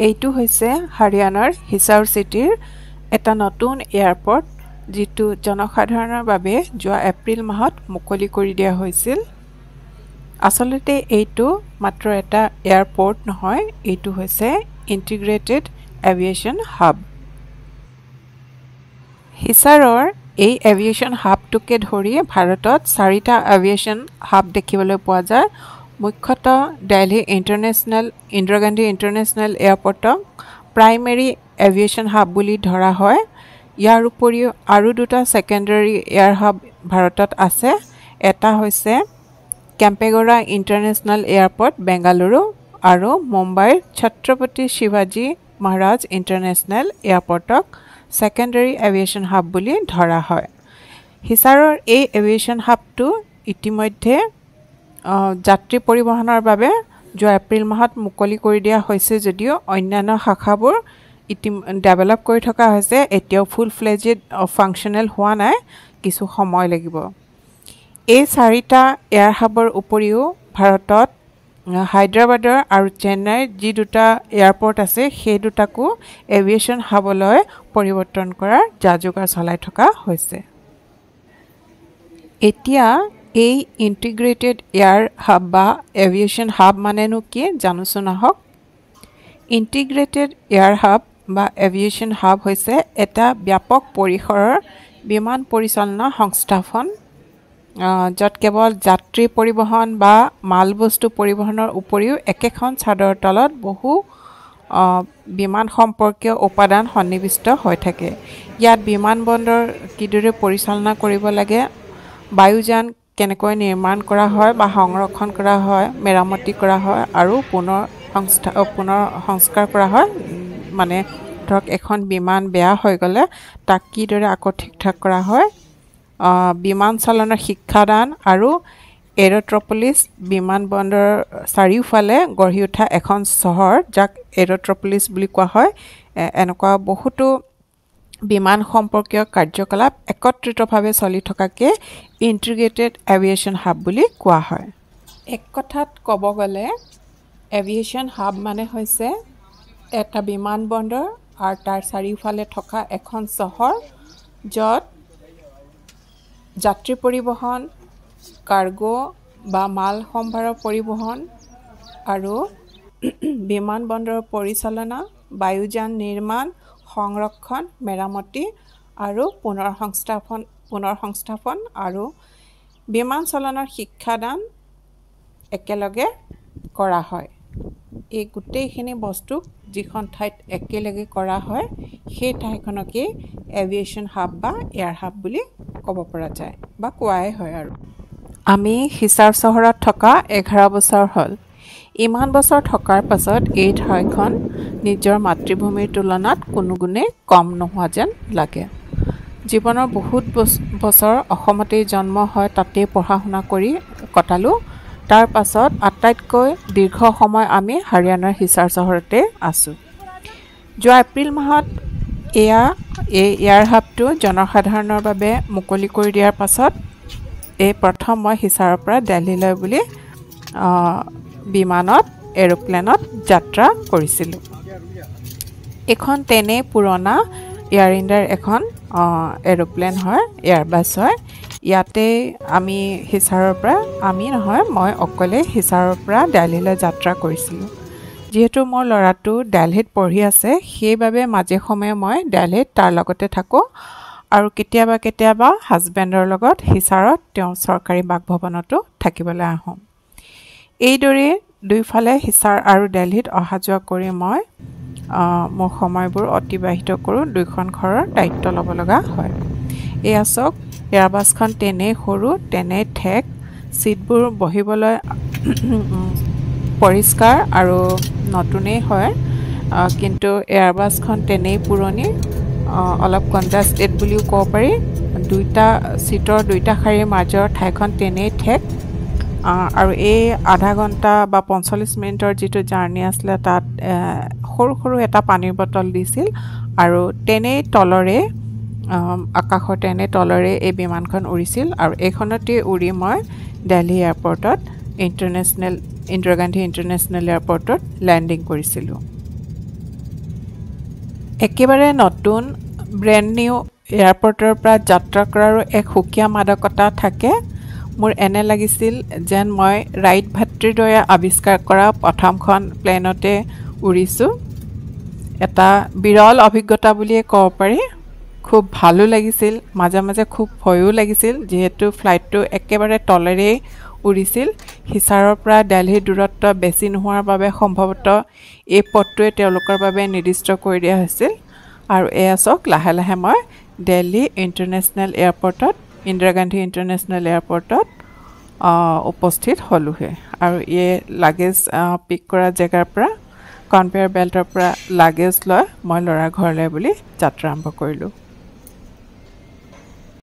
এইটো হৈছে হাৰিয়ানাৰ হিছাৰ চিটিৰ এটা নতুন এয়াৰপোৰ্ট যেটো জনসাধাৰণৰ বাবে যোৱা এপ্ৰিল মাহত মুকলি কৰি দিয়া হৈছিল। আসলতে এইটো মাত্ৰ এটা এয়াৰপোৰ্ট নহয়, এইটো হৈছে ইন্টিগ্ৰেটেড এভিয়েশ্যন হাব। হিছাৰৰ এই এভিয়েশ্যন হাবটোকে ধৰি ভাৰতত 4টা এভিয়েশ্যন হাব দেখিবলৈ পোৱা যায়। মুখ্যতঃ দিল্লী ইণ্টাৰনেশ্যনেল ইন্দিৰা গান্ধী ইণ্টাৰনেশ্যনেল এয়াৰপোৰ্টক প্ৰাইমেৰী এভিয়েশ্যন হাব বুলি ধৰা হয়। ইয়াৰ উপৰিও আৰু দুটা সেকেন্ডাৰী এয়াৰ হাব ভাৰতত আছে। এটা হৈছে কেম্পেগৌড়া ইণ্টাৰনেশ্যনেল এয়াৰপোৰ্ট বেংগালুৰু আৰু মুম্বাইৰ ছত্ৰপতি শিৱাজী মহাৰাজ ইণ্টাৰনেশ্যনেল এয়াৰপোৰ্টক সেকেন্ডাৰী এভিয়েশ্যন হাব বুলি ধৰা হয়। হিছাৰৰ এই এভিয়েশ্যন হাবটো ইতিমধ্যে যাত্ৰী পৰিবহনৰ বাবে যোৱা এপ্ৰিল মাহত মুকলি কৰি দিয়া হৈছে যদিও অন্যান্য শাখাবোৰ ডেভেলপ কৰি থকা হৈছে। এতিয়াও ফুল ফ্লেজড ফাংচনেল হোৱা নাই, কিছু সময় লাগিব। এই 4টা এয়াৰ হাবৰ উপৰিও ভাৰতত হায়দৰাবাদৰ আৰু চেন্নাইৰ যি দুটা এয়াৰপোৰ্ট আছে সেই দুটাকো এভিয়েশ্যন হাবলৈ পৰিৱৰ্তন কৰাৰ যা-যোগাৰ চলাই থকা হৈছে। এতিয়া এই ইন্টিগ্ৰেটেড এয়াৰ হাব বা এভিয়েশ্যন হাব মানেনো কি জানোচোন আহক। ইন্টিগ্ৰেটেড এয়াৰ হাব বা এভিয়েশ্যন হাব হৈছে এটা ব্যাপক পৰিসৰৰ বিমান পৰিচালনা সংস্থাপন য'ত কেৱল যাত্ৰী পৰিবহন বা মালবস্তু পৰিবহনৰ উপৰিও একেখন চাদৰ তলত বহু বিমান সম্পৰ্কীয় উপাদান সন্নিৱিষ্ট হৈ থাকে। ইয়াত বিমানবন্দৰ কিদৰে পৰিচালনা কৰিব লাগে, বায়ুযান কেনেকৈ নিৰ্মাণ কৰা হয় বা সংৰক্ষণ কৰা হয়, মেৰামতি কৰা হয় আৰু পুনৰ সংস্কাৰ কৰা হয়। মানে ধৰক এখন বিমান বেয়া হৈ গ'লে তাক কিদৰে আকৌ ঠিক-ঠাক কৰা হয়, বিমান চালনৰ শিক্ষাদান আৰু এৰ'ট্ৰপলিছ বিমানবন্দৰৰ চাৰিওফালে গঢ়ি উঠা এখন চহৰ যাক এৰ'ট্ৰপলিছ বুলি কোৱা হয়। এনেকুৱা বহুতো বিমান সম্পৰ্কীয় কাৰ্যকলাপ একত্ৰিতভাৱে চলি থকাকে ইন্টিগ্ৰেটেড এভিয়েশ্যন হাব বুলি কোৱা হয়। এক কথাত ক'ব গ'লে এভিয়েশ্যন হাব মানে হৈছে এটা বিমানবন্দৰ আৰু তাৰ চাৰিওফালে থকা এখন চহৰ য'ত যাত্ৰী পৰিবহন, কাৰ্গো বা মাল সম্ভাৰৰ পৰিবহন আৰু বিমানবন্দৰৰ পৰিচালনা, বায়ুযান নিৰ্মাণ, সংৰক্ষণ, মেৰামতি আৰু পুনৰ সংস্থাপন আৰু বিমান চলনৰ শিক্ষাদান একেলগে কৰা হয়। এই গোটেইখিনি বস্তু যিখন ঠাইত একেলগে কৰা হয় সেই ঠাইখনকে এভিয়েশ্যন হাব বা এয়াৰ হাব বুলি ক'ব পৰা যায় বা কোৱাই হয়। আৰু আমি হিছাৰ চহৰত থকা 11 বছৰ হ'ল। ইমান বছৰ থকাৰ পাছত এই ঠাইখন নিজৰ মাতৃভূমিৰ তুলনাত কোনো গুণে কম নোহোৱা যেন লাগে। জীৱনৰ বহুত বছৰ অসমতেই জন্ম হয়, তাতেই পঢ়া শুনা কৰি কটালোঁ। তাৰ পাছত আটাইতকৈ দীৰ্ঘ সময় আমি হাৰিয়ানাৰ হিছাৰ চহৰতে আছোঁ। যোৱা এপ্ৰিল মাহত এই এয়াৰ হাবটো জনসাধাৰণৰ বাবে মুকলি কৰি দিয়াৰ পাছত এই প্ৰথম মই হিছাৰৰ পৰা দিল্লীলৈ বুলি বিমানত এৰোপ্লেনত যাত্ৰা কৰিছিলোঁ। এখন তেনেই পুৰণা এয়াৰ ইণ্ডিয়াৰ এখন এৰোপ্লেন হয়, এয়াৰবাছ হয়। ইয়াতে আমি হিছাৰৰ পৰা মই অকলে হিছাৰৰ পৰা দিল্লীলৈ যাত্ৰা কৰিছিলোঁ। যিহেতু মোৰ ল'ৰাটো দিল্লীত পঢ়ি আছে সেইবাবে মাজে সময়ে মই দিল্লীত তাৰ লগতে থাকোঁ আৰু কেতিয়াবা হাজবেণ্ডৰ লগত হিছাৰত তেওঁ চৰকাৰী বাসভৱনতো থাকিবলৈ আহোঁ। এইদৰে দুইফালে হিছাৰ আৰু দিল্লীত অহা যোৱা কৰি মই মোৰ সময়বোৰ অতিবাহিত কৰোঁ। দুইখন ঘৰৰ দায়িত্ব ল'ব লগা হয়। এয়া চাওক, এয়াৰবাছখন তেনেই সৰু, তেনেই ঠেক, ছিটবোৰ বহিবলৈ পৰিষ্কাৰ আৰু নতুনেই হয়, কিন্তু এয়াৰবাছখন তেনেই পুৰণি, অলপ কনজাষ্টেড বুলিও ক'ব পাৰি। দুইটা ছিটৰ দুইটা শাৰীৰ মাজৰ ঠাইখন তেনেই ঠেক আৰু এই আধা ঘণ্টা বা 45 মিনিটৰ যিটো জাৰ্ণি আছিলে তাত সৰু এটা পানীৰ বটল দিছিল আৰু তেনেই তলৰে আকাশৰ তেনেই তলৰে এই বিমানখন উৰিছিল আৰু এইখনতে উৰি মই দিল্লী এয়াৰপৰ্টত ইন্দিৰা গান্ধী ইণ্টাৰনেশ্যনেল এয়াৰপৰ্টত লেণ্ডিং কৰিছিলোঁ। একেবাৰে নতুন ব্ৰেণ্ড নিউ এয়াৰপৰ্টৰ পৰা যাত্ৰা কৰাৰো এক সুকীয়া মাদকতা থাকে। মোৰ এনে লাগিছিল যেন মই ৰাইট ভাতৃৰ দৰে আৱিষ্কাৰ কৰা প্ৰথমখন প্লেনতে উৰিছোঁ। এটা বিৰল অভিজ্ঞতা বুলিয়ে ক'ব পাৰি। খুব ভালো লাগিছিল, মাজে মাজে খুব ভয়ো লাগিছিল, যিহেতু ফ্লাইটটো একেবাৰে তলেৰেই উৰিছিল। হিচাৰৰ পৰা দিল্লীৰ দূৰত্ব বেছি নোহোৱাৰ বাবে সম্ভৱতঃ এই পথটোৱে তেওঁলোকৰ বাবে নিৰ্দিষ্ট কৰি দিয়া হৈছিল। আৰু এয়া চাওক, লাহে লাহে মই দিল্লী ইণ্টাৰনেশ্যনেল এয়াৰপৰ্টত, ইন্দিৰা গান্ধী ইণ্টাৰনেশ্যনেল এয়াৰপৰ্টত উপস্থিত হ'লোঁহে। আৰু এই লাগেজ পিক কৰা জেগাৰ পৰা, কনভেয়াৰ বেল্টৰ পৰা লাগেজ লৈ মই ল'ৰাৰ ঘৰলৈ বুলি যাত্ৰা আৰম্ভ কৰিলোঁ।